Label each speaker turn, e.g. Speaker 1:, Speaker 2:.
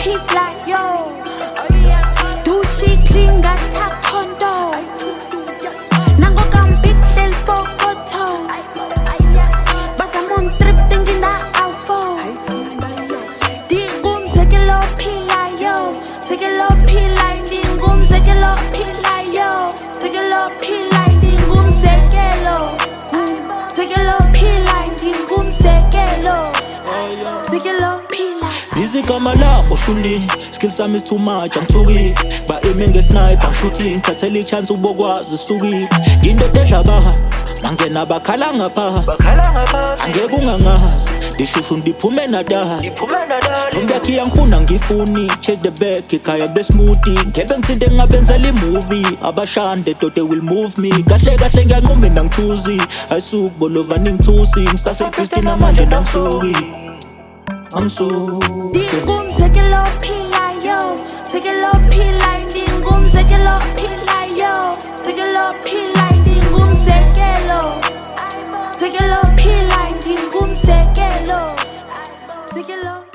Speaker 1: 피라요 도시 클린 같아 콘도 난과 깜빛셀 포토 바사몬 트립 땡긴다 아우포 딩굼 세계로 피라요 세계로 피라이 딩굼 세계로 피라요 세계로 피라이 딩굼 세계로 세계로 피라이 딩굼 세계로 세계로 피라이
Speaker 2: Busy kama lapho shuni Skill sami is too much, I'm too weak Ba-aiming nge-snipe, I'm shooting Thathela i-chance ubokwazi sukile Ngindoda edlabaha Mangena bakhala ngapha Angeke ungangazi Dishushu ndiphume nadaha Ntombi yakhe iyangifuna ngifuni Change the back, ikhaya besmoothie Ngebe ngithinte ngabenzela i-movie Abashande doda will move me Kahle kahle ngiyanquma nangithuzi Ayisukubolo vaningithusi Ngisase-Christina manje namsuki
Speaker 1: 딩굼 세계로 피라요 세계로 피라이 딩굼 세계로 피라요 세계로 피라이 딩굼 세계로 세계로 피라이 딩굼 세계로 세계로